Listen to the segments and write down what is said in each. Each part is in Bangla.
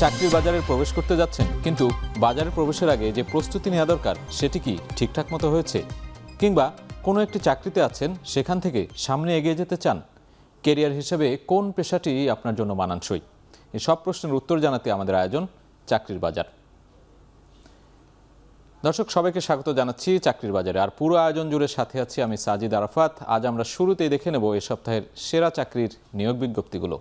চাকরির বাজারে প্রবেশ করতে যাচ্ছেন, কিন্তু বাজারে প্রবেশের আগে যে প্রস্তুতি নেওয়া দরকার সেটি কি ঠিকঠাক মতো হয়েছে? কিংবা কোনো একটি চাকরিতে আছেন, সেখান থেকে সামনে এগিয়ে যেতে চান? কেরিয়ার হিসেবে কোন পেশাটি আপনার জন্য মানানসই? এই সব প্রশ্নের উত্তর জানাতে আমাদের আয়োজন চাকরির বাজার। দর্শক, সবাইকে স্বাগত জানাচ্ছি চাকরির বাজারে। আর পুরো আয়োজন জুড়ে সাথে আছি আমি সাজিদ আরাফাত। আজ আমরা শুরুতেই দেখে নেব এ সপ্তাহের সেরা চাকরির নিয়োগ বিজ্ঞপ্তিগুলো।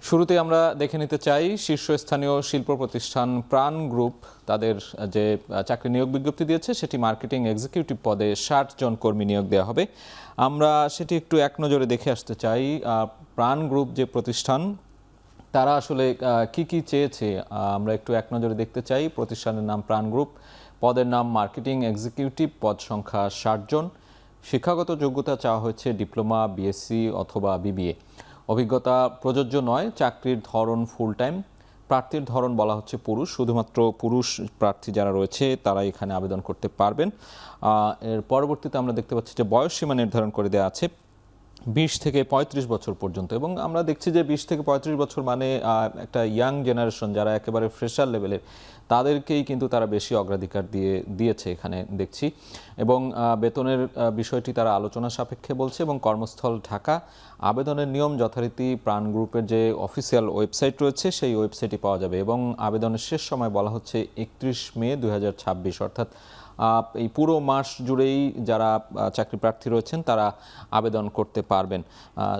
শুরুতে আমরা দেখে নিতে চাই শীর্ষস্থানীয় শিল্প প্রতিষ্ঠান প্রাণ গ্রুপ তাদের যে চাকরি নিয়োগ বিজ্ঞপ্তি দিয়েছে, সেটি মার্কেটিং এক্সিকিউটিভ পদে 60 জন কর্মী নিয়োগ দেওয়া হবে। আমরা সেটি একটু এক নজরে দেখে আসতে চাই। প্রাণ গ্রুপ যে প্রতিষ্ঠান, তারা আসলে কি কি চেয়েছে আমরা একটু এক নজরে দেখতে চাই। প্রতিষ্ঠানের নাম প্রাণ গ্রুপ, পদের নাম মার্কেটিং এক্সিকিউটিভ, পদ সংখ্যা 60 জন। শিক্ষাগত যোগ্যতা চাওয়া হয়েছে ডিপ্লোমা, বিএসসি অথবা বিবিএ। অভিজ্ঞতা প্রযোজ্য নয়। চাকরির ধরন ফুল টাইম। প্রার্থীর ধরন বলা হচ্ছে পুরুষ, শুধুমাত্র পুরুষ প্রার্থী যারা রয়েছে তারা এখানে আবেদন করতে পারবেন। এর পরবর্তীতে আমরা দেখতে পাচ্ছি যে বয়সসীমা নির্ধারণ করে দেওয়া আছে 20 থেকে 35 বছর পর্যন্ত, এবং আমরা দেখছি যে 20 থেকে 35 বছর মানে একটা ইয়াং জেনারেশন, যারা একেবারে ফ্রেশার লেভেলের, তাদেরকেই কিন্তু তারা বেশি অগ্রাধিকার দিয়েছে এখানে দেখছি। এবং বেতনের বিষয়টি তারা আলোচনা সাপেক্ষে বলছে, এবং কর্মস্থল ঢাকা। আবেদনের নিয়ম যথারীতি প্রাণ গ্রুপের যে অফিসিয়াল ওয়েবসাইট রয়েছে সেই ওয়েবসাইটে পাওয়া যাবে, এবং আবেদনের শেষ সময় বলা হচ্ছে 31 মে 2026, অর্থাৎ এই পুরো মাস জুড়েই যারা চাকরি প্রার্থী রয়েছেন তারা আবেদন করতে পারবেন,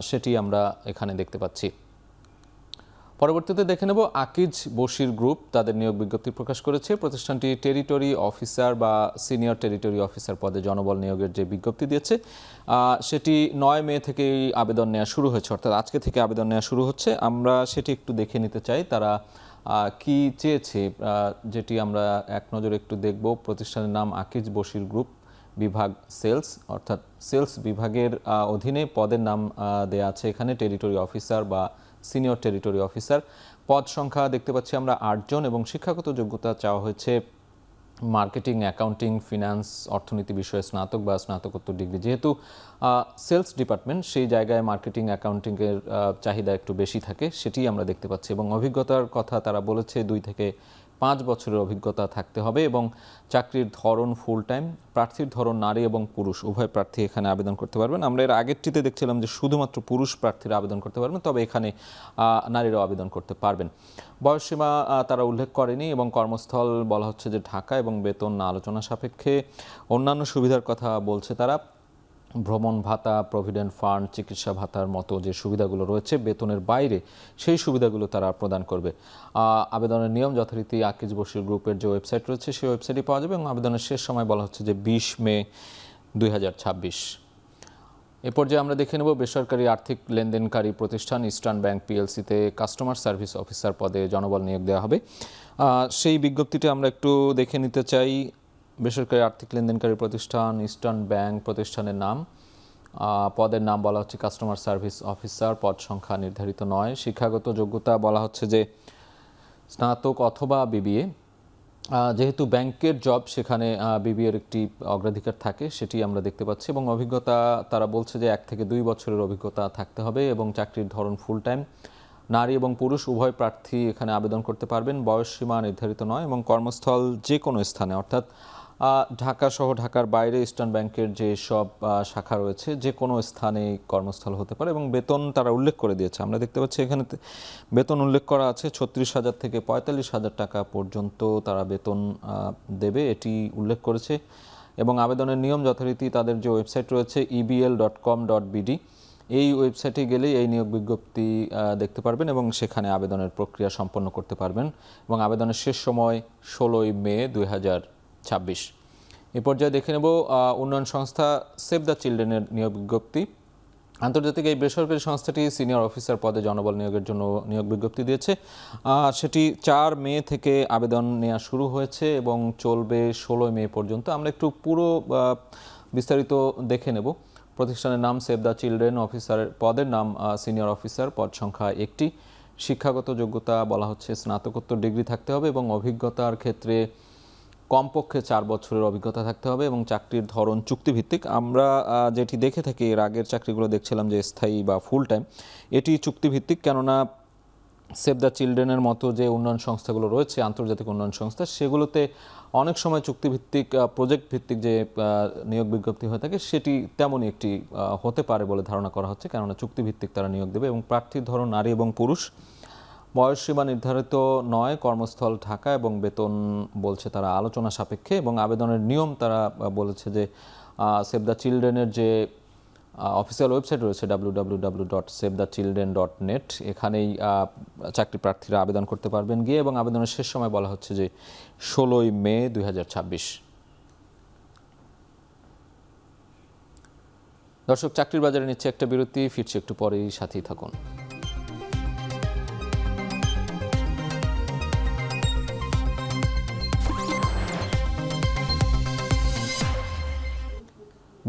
সেটি আমরা এখানে দেখতে পাচ্ছি। পরবর্তীতে দেখে নেব আকিজ বশির গ্রুপ তাদের নিয়োগ বিজ্ঞপ্তি প্রকাশ করেছে। প্রতিষ্ঠানটি টেরিটরি অফিসার বা সিনিয়র টেরিটরি অফিসার পদে জনবল নিয়োগের যে বিজ্ঞপ্তি দিয়েছে, সেটি 9 মে থেকেই আবেদন নেওয়া শুরু হয়েছে, অর্থাৎ আজকে থেকে আবেদন নেওয়া শুরু হচ্ছে। আমরা সেটি একটু দেখে নিতে চাই তারা কি চেয়েছে, যেটি আমরা এক নজরে একটু দেখব। প্রতিষ্ঠানের নাম আকিজ বশির গ্রুপ, বিভাগ সেলস, অর্থাৎ সেলস বিভাগের অধীনে পদের নাম দেয়া আছে এখানে টেরিটরি অফিসার বা সিনিয়র টেরিটরি অফিসার। পদ সংখ্যা দেখতে পাচ্ছি আমরা 8 জন, এবং শিক্ষাগত যোগ্যতা চাওয়া হয়েছে মার্কেটিং, অ্যাকাউন্টিং, ফিনান্স, অর্থনীতি বিষয়ে স্নাতক বা স্নাতকোত্তর ডিগ্রি। যেহেতু সেলস ডিপার্টমেন্ট, সেই জায়গায় মার্কেটিং, অ্যাকাউন্টিংয়ের চাহিদা একটু বেশি থাকে, সেটি আমরা দেখতে পাচ্ছি। এবং অভিজ্ঞতার কথা তারা বলেছে 2 থেকে 5 বছরের অভিজ্ঞতা থাকতে হবে, এবং চাকরির ধরন ফুল টাইম। প্রার্থীর ধরন নারী এবং পুরুষ উভয় প্রার্থী এখানে আবেদন করতে পারবেন। আমরা এর আগেরটিতে দেখছিলাম যে শুধুমাত্র পুরুষ প্রার্থীরা আবেদন করতে পারবেন, তবে এখানে নারীরাও আবেদন করতে পারবেন। বয়সসীমা তারা উল্লেখ করেনি, এবং কর্মস্থল বলা হচ্ছে যে ঢাকা, এবং বেতন আলোচনা সাপেক্ষে। অন্যান্য সুবিধার কথা বলছে তারা, ভ্রমণ ভাতা, প্রভিডেন্ট ফান্ড, চিকিৎসা ভাতার মতো যে সুবিধাগুলো রয়েছে বেতনের বাইরে, সেই সুবিধাগুলো তারা প্রদান করবে। আবেদনের নিয়ম যথারীতি আকিজ বশির গ্রুপের যে ওয়েবসাইট রয়েছে সেই ওয়েবসাইটে পাওয়া যাবে, এবং আবেদনের শেষ সময় বলা হচ্ছে যে 20 মে 2026। এ পর্যায়ে আমরা দেখে নেব বেসরকারি আর্থিক লেনদেনকারী প্রতিষ্ঠান ইস্টার্ন ব্যাংক পিএলসিতে কাস্টমার সার্ভিস অফিসার পদে জনবল নিয়োগ দেওয়া হবে। সেই বিজ্ঞপ্তিটি আমরা একটু দেখে নিতে চাই। বেসরকারি আর্থিক লেনদেনকারী প্রতিষ্ঠান ইস্টার্ন ব্যাংক, প্রতিষ্ঠানের নাম, পদের নাম বলা হচ্ছে কাস্টমার সার্ভিস অফিসার, পদ সংখ্যা নির্ধারিত নয়। শিক্ষাগত যোগ্যতা বলা হচ্ছে যে স্নাতক অথবা বিবিএ। যেহেতু ব্যাংকের জব, সেখানে বিবিএর একটি অগ্রাধিকার থাকে, সেটি আমরা দেখতে পাচ্ছি। এবং অভিজ্ঞতা তারা বলছে যে 1 থেকে 2 বছরের অভিজ্ঞতা থাকতে হবে, এবং চাকরির ধরন ফুল টাইম। নারী এবং পুরুষ উভয় প্রার্থী এখানে আবেদন করতে পারবেন। বয়সসীমা নির্ধারিত নয়, এবং কর্মস্থল যে কোনো স্থানে, অর্থাৎ ঢাকা সহ ঢাকার বাইরে ইস্টার্ন ব্যাংকের যে সব শাখা রয়েছে যে কোনো স্থানে কর্মস্থল হতে পারে। এবং বেতন তারা উল্লেখ করে দিয়েছে, আমরা দেখতে পাচ্ছি এখানে বেতন উল্লেখ করা আছে 36,000 থেকে 45,000 টাকা পর্যন্ত তারা বেতন দেবে, এটি উল্লেখ করেছে। এবং আবেদনের নিয়ম যথারীতি তাদের যে ওয়েবসাইট রয়েছে ebl.com.bd, এই ওয়েবসাইটে গেলেই এই নিয়োগ বিজ্ঞপ্তি দেখতে পারবেন, এবং সেখানে আবেদনের প্রক্রিয়া সম্পন্ন করতে পারবেন। এবং আবেদনের শেষ সময় 16 মে 2026। এ পর্যায়ে দেখে নেব উন্নয়ন সংস্থা সেভ দ্য চিলড্রেনের নিয়োগ বিজ্ঞপ্তি। আন্তর্জাতিক এই বেসরকারি সংস্থাটি সিনিয়র অফিসার পদে জনবল নিয়োগের জন্য নিয়োগ বিজ্ঞপ্তি দিয়েছে। সেটি 4 মে থেকে আবেদন নেওয়া শুরু হয়েছে, এবং চলবে 16 মে পর্যন্ত। আমরা একটু পুরো বিস্তারিত দেখে নেব। প্রতিষ্ঠানের নাম সেভ দ্য চিলড্রেন, অফিসারের পদের নাম সিনিয়র অফিসার, পদ সংখ্যা 1টি। শিক্ষাগত যোগ্যতা বলা হচ্ছে স্নাতকোত্তর ডিগ্রি থাকতে হবে, এবং অভিজ্ঞতার ক্ষেত্রে কমপক্ষে 4 বছরের অভিজ্ঞতা থাকতে হবে, এবং চাকরির ধরন চুক্তিভিত্তিক। আমরা যেটি দেখে থাকি, এর আগের চাকরিগুলো দেখছিলাম যে স্থায়ী বা ফুল টাইম, এটি চুক্তিভিত্তিক, কেননা সেভ দ্য চিলড্রেনের মতো যে উন্নয়ন সংস্থাগুলো রয়েছে, আন্তর্জাতিক উন্নয়ন সংস্থা, সেগুলোতে অনেক সময় চুক্তিভিত্তিক প্রজেক্ট ভিত্তিক যে নিয়োগ বিজ্ঞপ্তি হয়ে থাকে সেটি তেমনই একটি হতে পারে বলে ধারণা করা হচ্ছে, কেননা চুক্তিভিত্তিক তারা নিয়োগ দেবে এবং প্রার্থীর ধরন নারী এবং পুরুষ, বয়সসীমা নির্ধারিত নয়, কর্মস্থল ঢাকা এবং বেতন বলছে তারা আলোচনা সাপেক্ষে, এবং আবেদনের নিয়ম তারা বলেছে যে সেভ দ্য চিলড্রেনের যে অফিসিয়াল ওয়েবসাইট রয়েছে www.savethechildren.net, এখানেই চাকরি প্রার্থীরা আবেদন করতে পারবেন গিয়ে, এবং আবেদনের শেষ সময় বলা হচ্ছে যে 16ই মে 2026। দর্শক, চাকরির বাজারে নিচ্ছে একটা বিরতি, ফিরছি একটু পরেই, সাথেই থাকুন।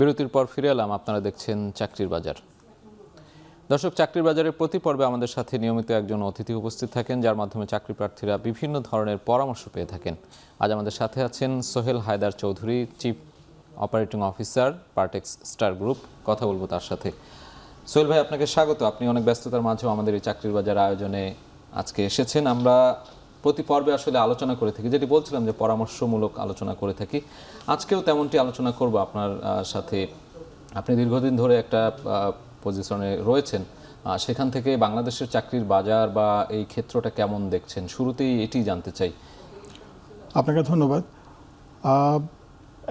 বিরতির পর ফিরে এলাম, আপনারা দেখছেন চাকরির বাজার। দর্শক, চাকরির বাজারের প্রতি পর্বে আমাদের সাথে নিয়মিত একজন অতিথি উপস্থিত থাকেন, যার মাধ্যমে চাকরি প্রার্থীরা বিভিন্ন ধরনের পরামর্শ পেয়ে থাকেন। আজ আমাদের সাথে আছেন Sohel Haider Chowdhury, chief operating officer, Partex star group. কথা বলবো তার সাথে। সোহেল ভাই, আপনাকে স্বাগত। আপনি অনেক ব্যস্ততার মাঝেও আমাদের এই চাকরির বাজার আয়োজনে আজকে এসেছেন। আমরা প্রতি পর্বে আসলে আলোচনা করে থাকি, যেটি বলছিলাম যে পরামর্শমূলক আলোচনা করে থাকি। আজকেও তেমনটি আলোচনা করব আপনার সাথে। আপনি দীর্ঘদিন ধরে একটা পজিশনে রয়েছেন, সেখান থেকে বাংলাদেশের চাকরির বাজার বা এই ক্ষেত্রটা কেমন দেখছেন, শুরুতেই এটি জানতে চাই। আপনাকে ধন্যবাদ।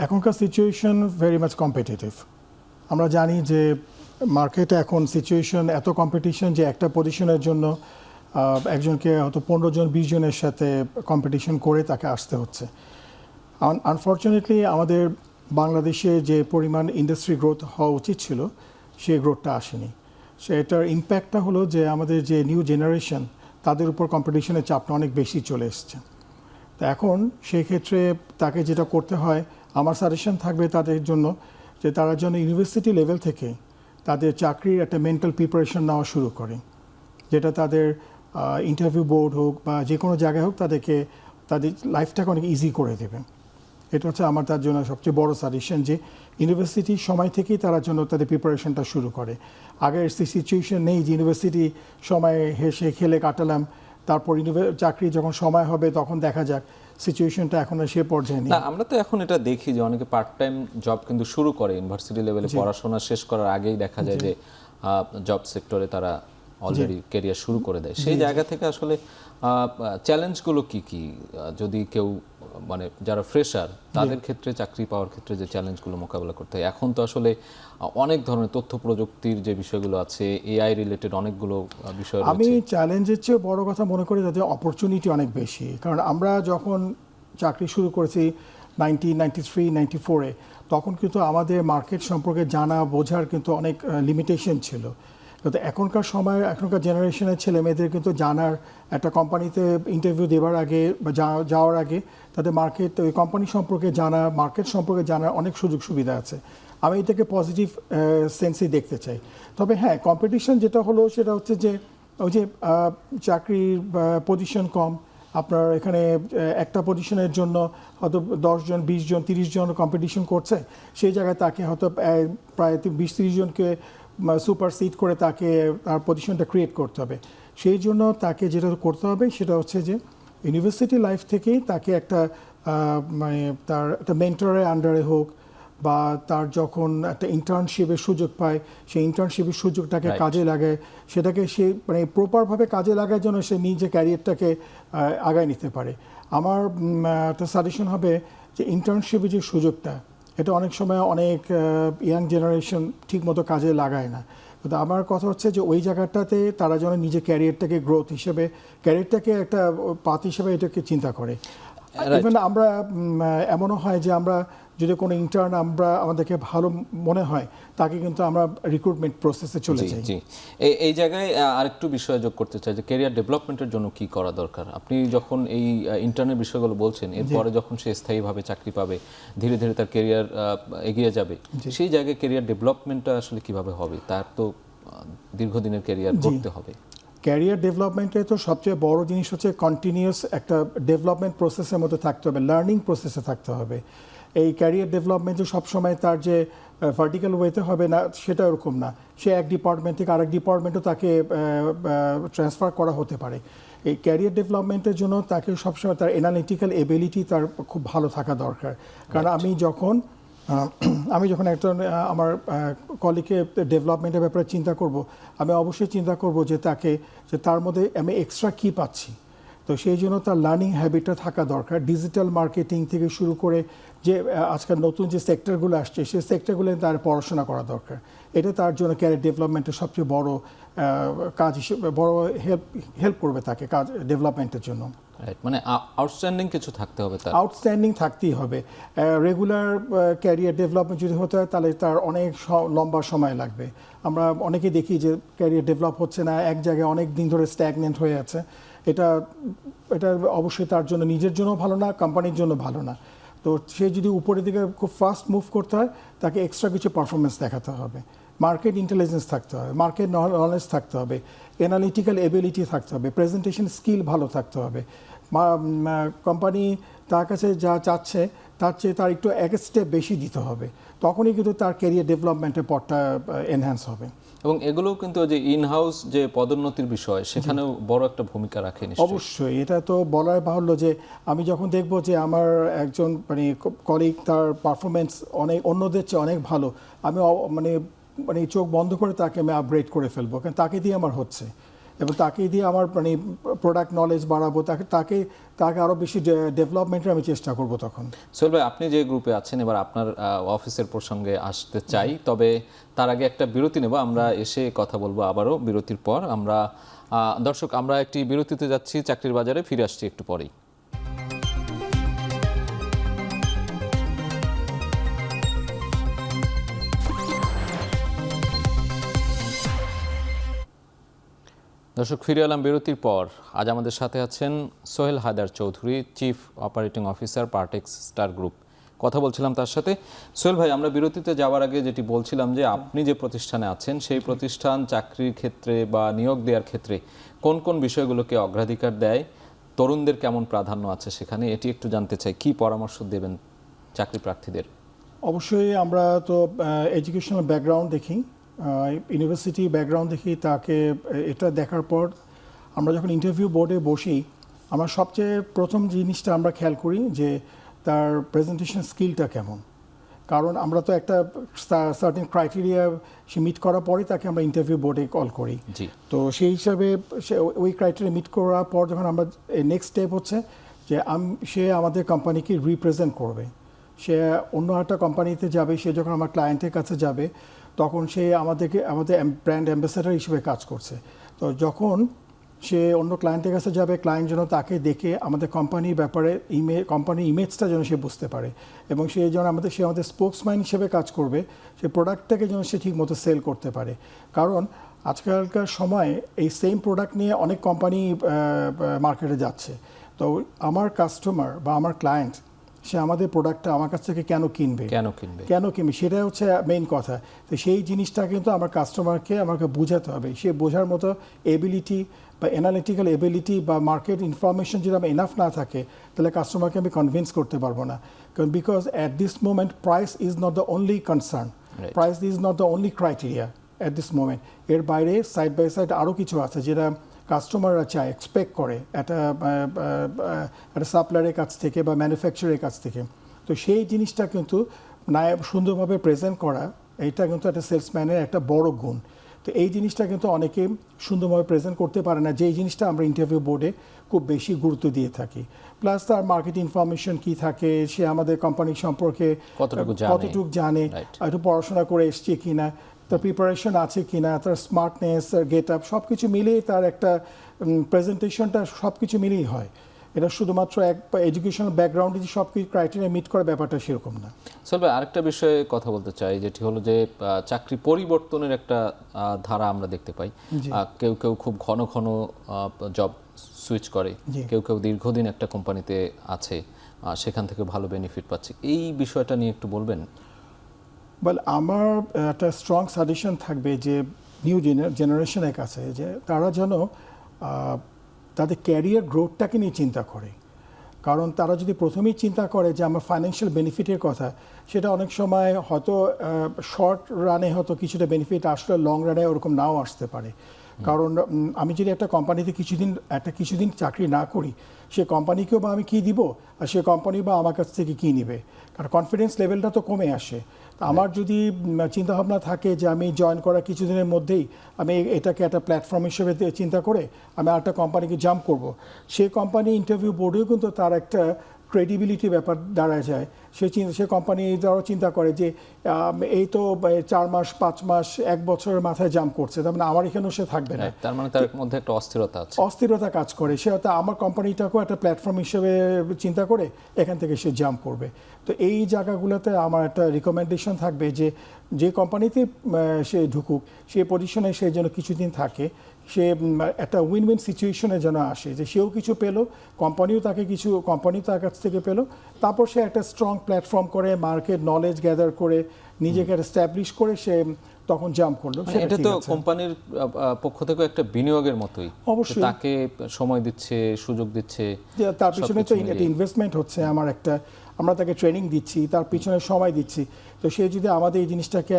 এখনকার সিচুয়েশন ভেরি মাচ কম্পিটিটিভ। আমরা জানি যে মার্কেটে এখন সিচুয়েশন এত কম্পিটিশন যে একটা পজিশনের জন্য একজনকে হয়তো 15 জন 20 জনের সাথে কম্পিটিশন করে তাকে আসতে হচ্ছে। আনফর্চুনেটলি আমাদের বাংলাদেশে যে পরিমাণ ইন্ডাস্ট্রি গ্রোথ হওয়া উচিত ছিল সেই গ্রোথটা আসেনি। সেটার ইম্প্যাক্টটা হলো যে আমাদের যে নিউ জেনারেশন, তাদের উপর কম্পিটিশনের চাপটা অনেক বেশি চলে এসছে। তো এখন সেই ক্ষেত্রে তাকে যেটা করতে হয়, আমার সাজেশন থাকবে তাদের জন্য যে তারা যেন ইউনিভার্সিটি লেভেল থেকে তাদের চাকরির একটা মেন্টাল প্রিপারেশন নেওয়া শুরু করে, যেটা তাদের ইন্টারভিউ বোর্ড হোক বা যে কোনো জায়গায় হোক তাদেরকে তাদের লাইফটাকে অনেক ইজি করে দেবে। এটা হচ্ছে আমার তার জন্য সবচেয়ে বড় সাজেশন, যে ইউনিভার্সিটির সময় থেকেই তারা জন্য তাদের প্রিপারেশনটা শুরু করে। আগের সিচুয়েশন নেই যে ইউনিভার্সিটি সময় হেসে খেলে কাটালাম, তারপর চাকরি যখন সময় হবে তখন দেখা যাক। সিচুয়েশনটা এখন সে পর্যায়ে নেই। না, আমরা তো এখন এটা দেখি যে অনেকে পার্ট টাইম জব কিন্তু শুরু করে ইউনিভার্সিটি লেভেলে পড়াশোনা শেষ করার আগেই, দেখা যায় যে জব সেক্টরে তারা অলরেডি ক্যারিয়ার শুরু করে দেয়। সেই জায়গা থেকে আসলে চ্যালেঞ্জগুলো কি কি, যদি কেউ মানে যারা ফ্রেশার তাদের ক্ষেত্রে চাকরি পাওয়ার ক্ষেত্রে যে চ্যালেঞ্জগুলো মোকাবেলা করতে হয়? এখন তো আসলে অনেক ধরনের তথ্য প্রযুক্তির যে বিষয়গুলো আছে, এআই রিলেটেড অনেকগুলো বিষয় রয়েছে। আমি চ্যালেঞ্জের চেয়ে বড় কথা মনে করি তাদের অপরচুনিটি অনেক বেশি। কারণ আমরা যখন চাকরি শুরু করেছি 1993, 94-এ, তখন কিন্তু আমাদের মার্কেট সম্পর্কে জানা বোঝার কিন্তু অনেক লিমিটেশন ছিল। কিন্তু এখনকার সময়, এখনকার জেনারেশনের ছেলে মেয়েদের কিন্তু জানার, একটা কোম্পানিতে ইন্টারভিউ দেওয়ার আগে বা যাওয়ার আগে তাদের মার্কেট, ওই কোম্পানি সম্পর্কে জানা, মার্কেট সম্পর্কে জানার অনেক সুযোগ সুবিধা আছে। আমি এটাকে পজিটিভ সেন্সেই দেখতে চাই। তবে হ্যাঁ, কম্পিটিশন যেটা হলো সেটা হচ্ছে যে ওই যে চাকরির পজিশন কম, আপনার এখানে একটা পজিশনের জন্য হয়তো 10 জন 20 জন 30 জন কম্পিটিশন করছে, সেই জায়গায় তাকে হয়তো প্রায় 20-30 জনকে সুপারসিড করে তাকে তার পজিশনটা ক্রিয়েট করতে হবে। সেই জন্য তাকে যেটা করতে হবে সেটা হচ্ছে যে ইউনিভার্সিটি লাইফ থেকেই তাকে একটা মানে তার একটা মেন্টরের আন্ডারে হোক বা তার যখন একটা ইন্টার্নশিপের সুযোগ পায়, সেই ইন্টার্নশিপের সুযোগটাকে কাজে লাগায়, সেটাকে সে মানে প্রপারভাবে কাজে লাগার জন্য সে নিজে ক্যারিয়ারটাকে আগায় নিতে পারে। আমার একটা সাজেশন হবে যে ইন্টার্নশিপের যে সুযোগটা, এটা অনেক সময় অনেক ইয়াং জেনারেশন ঠিকমতো কাজে লাগায় না। কিন্তু আমার কথা হচ্ছে যে ওই জায়গাটাতে তারা যেন নিজে ক্যারিয়ারটাকে গ্রোথ হিসেবে, ক্যারিয়ারটাকে একটা পাথ হিসেবে এটাকে চিন্তা করে। ইভেন আমরা এমনও হয় যে আমরা যদি কোনো ইন্টার্ন আমাদেরকে ভালো মনে হয়, তাকে কিন্তু আমরা রিক্রুটমেন্ট প্রসেসে চলে যাই। জি, এই জায়গায় আরেকটু বিষয় যোগ করতে চাই যে ক্যারিয়ার ডেভেলপমেন্টের জন্য কি করা দরকার। আপনি যখন এই ইন্টার্নের বিষয়গুলো বলছেন, এরপরে যখন সে স্থায়ীভাবে চাকরি পাবে, ধীরে ধীরে তার ক্যারিয়ার এগিয়ে যাবে, সেই জায়গায় ক্যারিয়ার ডেভেলপমেন্টটা আসলে কিভাবে হবে? তার তো দীর্ঘদিনের ক্যারিয়ার করতে হবে। ক্যারিয়ার ডেভেলপমেন্টে তো সবচেয়ে বড় জিনিস হচ্ছে কন্টিনিউয়াস একটা ডেভেলপমেন্ট প্রসেসের মধ্যে থাকতে হবে, লার্নিং প্রসেসে থাকতে হবে। এই ক্যারিয়ার ডেভেলপমেন্ট যে সবসময় তার যে ভার্টিক্যাল ওয়েতে হবে না সেটা এরকম না, সে এক ডিপার্টমেন্ট থেকে আরেক ডিপার্টমেন্টও তাকে ট্রান্সফার করা হতে পারে। এই ক্যারিয়ার ডেভেলপমেন্টের জন্য তাকে সবসময় তার অ্যানালিটিক্যাল এবিলিটি তার খুব ভালো থাকা দরকার। কারণ আমি যখন একজন আমার কলিগকে ডেভেলপমেন্টের ব্যাপারে চিন্তা করব, আমি অবশ্যই চিন্তা করব যে তার মধ্যে আমি এক্সট্রা কী পাচ্ছি। তো সেই জন্য তার লার্নিং হ্যাবিটটা থাকা দরকার। ডিজিটাল মার্কেটিং থেকে শুরু করে যে আজকাল নতুন যে সেক্টরগুলো আসছে সেই সেক্টরগুলো তার পড়াশোনা করা দরকার। এটা তার জন্য ক্যারিয়ার ডেভেলপমেন্টের সবচেয়ে বড় কাজ হিসেবে বড় হেল্প করবে তাকে কাজ ডেভেলপমেন্টের জন্য। মানে আউটস্ট্যান্ডিং কিছু থাকতে হবে, তার আউটস্ট্যান্ডিং থাকতেই হবে। রেগুলার ক্যারিয়ার ডেভেলপমেন্ট যদি হতে হয় তাহলে তার অনেক লম্বা সময় লাগবে। আমরা অনেকে দেখি যে ক্যারিয়ার ডেভেলপ হচ্ছে না, এক জায়গায় অনেক দিন ধরে স্ট্যাগনেন্ট হয়ে আছে। এটা অবশ্যই তার জন্য নিজের জন্য ভালো না, কোম্পানির জন্য ভালো না। তো সে যদি উপরের দিকে খুব ফাস্ট মুভ করতে হয় তাকে এক্সট্রা কিছু পারফরমেন্স দেখাতে হবে, মার্কেট ইন্টেলিজেন্স থাকতে হবে, মার্কেট নলেজ থাকতে হবে, অ্যানালিটিক্যাল এবিলিটি থাকতে হবে, প্রেজেন্টেশন স্কিল ভালো থাকতে হবে। কোম্পানি তার কাছে যা চাচ্ছে তার চেয়ে তার একটু এক স্টেপ বেশি দিতে হবে, তখনই কিন্তু তার ক্যারিয়ার ডেভেলপমেন্টের পথটা এনহ্যান্স হবে। এবং এগুলোও কিন্তু যে ইন হাউস যে পদোন্নতির বিষয় সেখানেও বড় একটা ভূমিকা রাখে। অবশ্যই এটা তো বলার বাহুল্য যে আমি যখন দেখব যে আমার একজন কলিগ তার পারফরমেন্স অনেক অন্যদের চেয়ে অনেক ভালো, আমি মানে চোখ বন্ধ করে তাকে আমি আপগ্রেড করে ফেলবো, কারণ তাকে দিয়ে আমার হচ্ছে এবং তাকে দিয়ে আমার প্রোডাক্ট নলেজ বাড়াবো, তাকে আরও বেশি ডেভেলপমেন্টের আমি চেষ্টা করব তখন। সোহেল ভাই, আপনি যে গ্রুপে আছেন এবার আপনার অফিসের প্রসঙ্গে আসতে চাই, তবে তার আগে একটা বিরতি নেব। আমরা এসে কথা বলবো আবারও বিরতির পর। দর্শক, আমরা একটি বিরতিতে যাচ্ছি, চাকরির বাজারে ফিরে আসছি একটু পরেই। দর্শক, ফিরে এলাম বিরতির পর। আজ আমাদের সাথে আছেন Sohel Haider Chowdhury, chief operating officer Partex star group. কথা বলছিলাম তার সাথে। সোহেল ভাই, আমরা বিরতিতে যাওয়ার আগে যেটি বলছিলাম যে আপনি যে প্রতিষ্ঠানে আছেন সেই প্রতিষ্ঠান চাকরির ক্ষেত্রে বা নিয়োগ দেওয়ার ক্ষেত্রে কোন কোন বিষয়গুলোকে অগ্রাধিকার দেয়, তরুণদের কেমন প্রাধান্য আছে সেখানে, এটি একটু জানতে চাই। কি পরামর্শ দেবেন চাকরি প্রার্থীদের? অবশ্যই আমরা তো এডুকেশনাল ব্যাকগ্রাউন্ড দেখি, ইউনিভার্সিটি ব্যাকগ্রাউন্ড দেখি, তাকে এটা দেখার পর আমরা যখন ইন্টারভিউ বোর্ডে বসি আমরা সবচেয়ে প্রথম জিনিসটা আমরা খেয়াল করি যে তার প্রেজেন্টেশন স্কিলটা কেমন। কারণ আমরা তো একটা সার্টেন ক্রাইটেরিয়া সে মিট করার পরে তাকে আমরা ইন্টারভিউ বোর্ডে কল করি। তো সেই হিসাবে ওই ক্রাইটেরিয়া মিট করার পর যখন আমরা নেক্সট স্টেপ হচ্ছে যে সে আমাদের কোম্পানিকে রিপ্রেজেন্ট করবে, সে অন্য একটা কোম্পানিতে যাবে, সে যখন আমার ক্লায়েন্টের কাছে যাবে তখন সে আমাদের ব্র্যান্ড অ্যাম্বাসেডর হিসেবে কাজ করছে। তো যখন সে অন্য ক্লায়েন্টের কাছে যাবে, ক্লায়েন্ট যেন তাকে দেখে আমাদের কোম্পানির ব্যাপারে কোম্পানির ইমেজটা যেন সে বুঝতে পারে এবং সে আমাদের স্পোক্সম্যান হিসেবে কাজ করবে, সে প্রোডাক্টটাকে যেন সে ঠিক মতো সেল করতে পারে। কারণ আজকালকার সময়ে এই সেম প্রোডাক্ট নিয়ে অনেক কোম্পানি মার্কেটে যাচ্ছে। তো আমার কাস্টমার বা আমার ক্লায়েন্ট সে আমাদের প্রোডাক্টটা আমার কাছ থেকে কেন কিনবে সেটা হচ্ছে মেইন কথা। তো সেই জিনিসটা কিন্তু আমার কাস্টমারকে আমাকে বোঝাতে হবে। সে বোঝার মতো এবিলিটি বা অ্যানালিটিক্যাল এবিলিটি বা মার্কেট ইনফরমেশন যদি আমার এনাফ না থাকে তাহলে কাস্টমারকে আমি কনভিন্স করতে পারবো না। কারণ because at this moment price is not the only concern, price is not the only criteria at this moment. এর বাইরে সাইড বাই সাইড আরও কিছু আছে যেটা কাস্টমাররা চায়, এক্সপেক্ট করে একটা সাপ্লায়ারের কাছ থেকে বা ম্যানুফ্যাকচারের কাছ থেকে। তো সেই জিনিসটা কিন্তু সুন্দরভাবে প্রেজেন্ট করা, এইটা কিন্তু একটা সেলসম্যানের একটা বড় গুণ। তো এই জিনিসটা কিন্তু অনেকে সুন্দরভাবে প্রেজেন্ট করতে পারে না, যেই জিনিসটা আমরা ইন্টারভিউ বোর্ডে খুব বেশি গুরুত্ব দিয়ে থাকি। প্লাস তার মার্কেট ইনফরমেশন কি থাকে, সে আমাদের কোম্পানি সম্পর্কে কতটুকু জানে, একটু পড়াশোনা করে এসছে কিনা, তার প্রিপারেশন আছে কিনা, তার স্মার্টনেস, গেট আপ সব কিছু মিলিয়ে তার একটা প্রেজেন্টেশনটা সব কিছু মিলিয়েই হয়। এটা শুধুমাত্র এক এডুকেশনাল ব্যাকগ্রাউন্ডে যে সব কিছু ক্রাইটেরিয়া মিট করার ব্যাপারটা সেরকম না। সোহেল ভাই, আরেকটা বিষয়ে কথা বলতে চাই, যেটি হলো যে চাকরি পরিবর্তনের একটা ধারা আমরা দেখতে পাই। কেউ কেউ খুব ঘন ঘন জব সুইচ করে, কেউ কেউ দীর্ঘদিন একটা কোম্পানিতে আছে, সেখান থেকে ভালো বেনিফিট পাচ্ছে। এই বিষয়টা নিয়ে একটু বলবেন? আমার একটা স্ট্রং সাজেশন থাকবে যে নিউ জেনারেশনের কাছে যে তারা যেন তাদের ক্যারিয়ার গ্রোথটাকে নিয়ে চিন্তা করে। কারণ তারা যদি প্রথমেই চিন্তা করে যে আমার ফাইন্যান্সিয়াল বেনিফিটের কথা, সেটা অনেক সময় হয়তো শর্ট রানে হয়তো কিছুটা বেনিফিট আসলে লং রানে ওরকম নাও আসতে পারে। কারণ আমি যদি একটা কোম্পানিতে কিছুদিন চাকরি না করি, সে কোম্পানিকেও বা আমি কী দিব, আর সে কোম্পানি বা আমার কাছ থেকে কী নিবে, কারণ কনফিডেন্স লেভেলটা তো কমে আসে। আমার যদি চিন্তাভাবনা থাকে যে আমি জয়েন করার কিছুদিনের মধ্যেই আমি এটাকে একটা প্ল্যাটফর্ম হিসেবে চিন্তা করে আমি আরেকটা কোম্পানিকে জাম্প করব, সেই কোম্পানি ইন্টারভিউ বোর্ডেও কিন্তু তার একটা ক্রেডিবিলিটি ব্যাপার দাঁড়ায় যায়। সে কোম্পানি যারা চিন্তা করে যে এই তো 4 মাস 5 মাস 1 বছরের মাথায় জাম্প করছে, তার মানে আমার এখানেও সে থাকবে না, তার মানে তার মধ্যে একটা অস্থিরতা আছে, অস্থিরতা কাজ করে। সে হয়তো আমার কোম্পানিটাকেও একটা প্ল্যাটফর্ম হিসেবে চিন্তা করে এখান থেকে সে জাম্প করবে। তো এই জায়গাগুলোতে আমার একটা রিকমেন্ডেশন থাকবে যে কোম্পানিতে সে ঢুকুক, সে পজিশনে সে যেন কিছুদিন থাকে, সে একটা উইন উইন সিচুয়েশনে যেন আসে, যে সেও কিছু পেলো, কোম্পানিও তার কাছ থেকে পেলো, তারপর সে একটা স্ট্রং প্ল্যাটফর্ম করে মার্কেট নলেজ গ্যাদার করে নিজেকে এস্টাবলিশ করে সে তখন জাম্প করলো। এটা তো কোম্পানির পক্ষ থেকে একটা বিনিয়োগের মতোই, অবশ্যই তাকে সময় দিচ্ছে, সুযোগ দিচ্ছে, তার পিছনে তো একটা ইনভেস্টমেন্ট হচ্ছে, আমরা তাকে ট্রেনিং দিচ্ছি, তার পিছনে সময় দিচ্ছি। তো সে যদি আমাদের এই জিনিসটাকে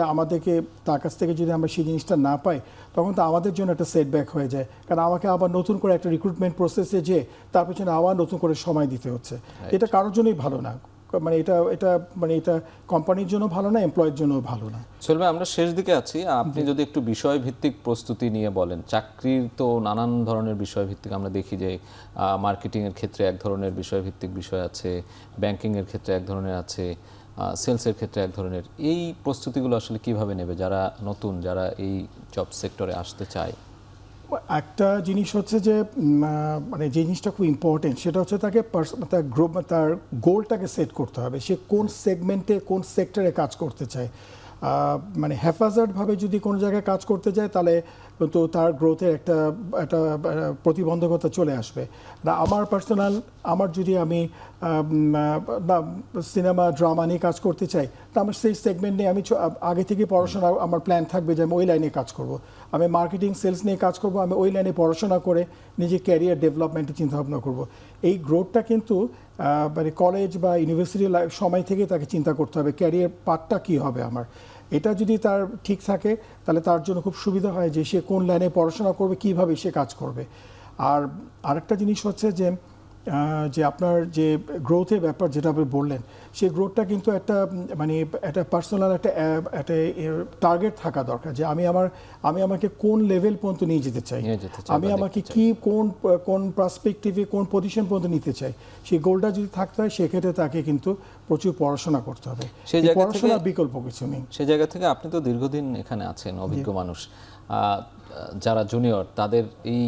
তার কাছ থেকে যদি আমরা সেই জিনিসটা না পাই, তখন তো আমাদের জন্য একটা সেটব্যাক হয়ে যায়, কারণ আমাকে আবার নতুন করে একটা রিক্রুটমেন্ট প্রসেসে যে তার পিছনে আবার নতুন করে সময় দিতে হচ্ছে। এটা কারোর জন্যই ভালো না, এটা কোম্পানির জন্য ভালো না, এমপ্লয়ের জন্য ভালো না। সোহেল ভাই, আমরা শেষ দিকে আছি, আপনি যদি একটু বিষয় ভিত্তিক প্রস্তুতি নিয়ে বলেন। চাকরির তো নানান ধরনের বিষয় ভিত্তিক, আমরা দেখি যে মার্কেটিংয়ের ক্ষেত্রে এক ধরনের বিষয় ভিত্তিক বিষয় আছে, ব্যাংকিংয়ের ক্ষেত্রে এক ধরনের আছে, সেলসের ক্ষেত্রে এক ধরনের। এই প্রস্তুতিগুলো আসলে কিভাবে নেবে যারা নতুন, যারা এই জব সেক্টরে আসতে চায়? একটা জিনিস হচ্ছে যে যে জিনিসটা খুব ইম্পর্টেন্ট, সেটা হচ্ছে তার গোলটাকে সেট করতে হবে, সে কোন সেগমেন্টে কোন সেক্টরে কাজ করতে চায়। হ্যাফাজার্ডভাবে যদি কোনো জায়গায় কাজ করতে যায়, তাহলে তো তার গ্রোথের একটা প্রতিবন্ধকতা চলে আসবে। আমার যদি আমি সিনেমা ড্রামা নিয়ে কাজ করতে চাই, তা আমার সেই সেগমেন্ট নিয়ে আমি আগে থেকে পড়াশোনা, আমার প্ল্যান থাকবে যে আমি ওই লাইনে কাজ করব। আমি মার্কেটিং সেলস নিয়ে কাজ করব, আমি ওই লাইনে পড়াশোনা করে নিজে ক্যারিয়ার ডেভেলপমেন্টের চিন্তাভাবনা করব। এই গ্রোথটা কিন্তু কলেজ বা ইউনিভার্সিটি সময় থেকে তাকে চিন্তা করতে হবে, ক্যারিয়ার পাথটা কী হবে আমার। এটা যদি তার ঠিক থাকে, তাহলে তার জন্য খুব সুবিধা হয় যে সে কোন লাইনে পড়াশোনা করবে, কিভাবে সে কাজ করবে। আর আরেকটা জিনিস হচ্ছে যে আপনার যে গ্রোথের ব্যাপার যেটা আপনি বললেন, সেই গ্রোথটা কিন্তু একটা পার্সোনাল একটা টার্গেট থাকা দরকার, যে আমি আমাকে কোন লেভেল পর্যন্ত নিয়ে যেতে চাই, আমি আমাকে কোন পার্সপেক্টিভে কোন পজিশন পর্যন্ত নিতে চাই। সেই গোলটা যদি থাকতে হয়, সেক্ষেত্রে তাকে কিন্তু প্রচুর পড়াশোনা করতে হবে, পড়াশোনার বিকল্প কিছু নেই। সেই জায়গা থেকে আপনি তো দীর্ঘদিন এখানে আছেন, অভিজ্ঞ মানুষ, যারা জুনিয়র, তাদের এই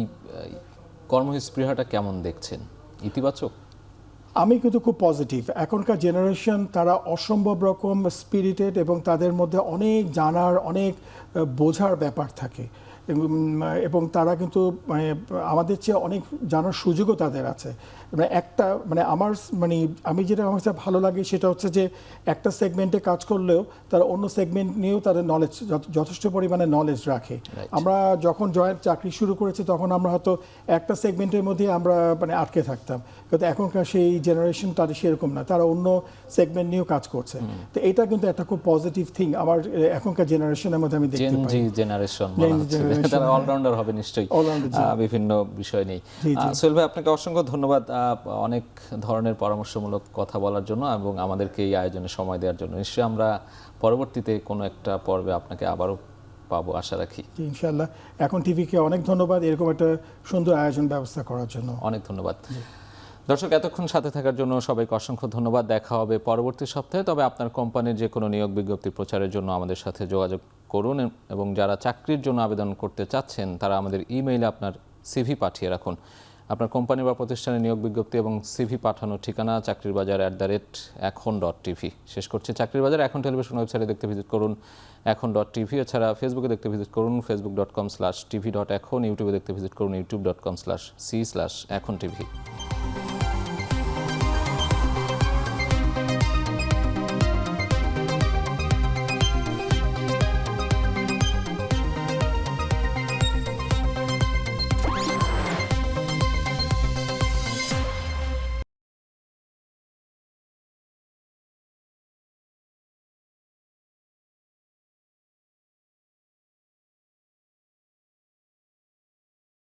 কর্মস্পৃহাটা কেমন দেখছেন? ইতিবাচক? আমি কিন্তু খুব পজিটিভ। এখনকার জেনারেশন, তারা অসম্ভব রকম স্পিরিটেড, এবং তাদের মধ্যে অনেক জানার, অনেক বোঝার ব্যাপার থাকে, এবং তারা কিন্তু আমাদের চেয়ে অনেক জানার সুযোগও তাদের আছে। আমি যেটা আমার কাছে ভালো লাগে, সেটা হচ্ছে যে একটা সেগমেন্টে কাজ করলেও তারা অন্য সেগমেন্ট নিয়েও তাদের নলেজ, যথেষ্ট পরিমাণে নলেজ রাখে। আমরা যখন চাকরি শুরু করেছি, তখন আমরা হয়তো একটা সেগমেন্টের মধ্যে আমরা আটকে থাকতাম, কিন্তু এখনকার সেই জেনারেশন তাদের সেরকম না, তারা অন্য সেগমেন্ট নিয়েও কাজ করছে। তো এটা কিন্তু একটা খুব পজিটিভ থিং আমার এখনকার জেনারেশনের মধ্যে আমি দেখতে পাই। তারা অলরাউন্ডার হবে নিশ্চয়ই বিভিন্ন বিষয় নেই। সোহেল ভাই, আপনাকে অসংখ্য ধন্যবাদ অনেক ধরনের পরামর্শমূলক কথা বলার জন্য এবং আমাদেরকে এই আয়োজনে সময় দেওয়ার জন্য। নিশ্চয়ই আমরা পরবর্তীতে কোনো একটা পর্বে আপনাকে আবারও পাবো, আশা রাখি। ইনশাআল্লাহ। এখন টিভিকে অনেক ধন্যবাদ এরকম একটা সুন্দর আয়োজন ব্যবস্থা করার জন্য। অনেক ধন্যবাদ। দর্শক, এতক্ষণ সাথে থাকার জন্য সবাইকে অসংখ্য ধন্যবাদ। দেখা হবে পরবর্তী সপ্তাহে। তবে আপনার কোম্পানির যে কোনো নিয়োগ বিজ্ঞপ্তি প্রচারের জন্য আমাদের সাথে যোগাযোগ করুন, এবং যারা চাকরির জন্য আবেদন করতে চাচ্ছেন, তারা আমাদের ইমেইলে আপনার সিভি পাঠিয়ে রাখুন। আপনার কোম্পানি বা প্রতিষ্ঠানের নিয়োগ বিজ্ঞপ্তি এবং সিভি পাঠানোর ঠিকানা চাকরিরবাজার@এখন.tv। শেষ করছি চাকরির বাজার। এখন টেলিভিশন ওয়েবসাইটে দেখতে ভিজিট করুন এখন.tv। এছাড়া ফেসবুকে দেখতে ভিজিট করুন facebook.com/tv.এখন। ইউটিউবে দেখতে ভিজিট করুন youtube.com/c/echontv।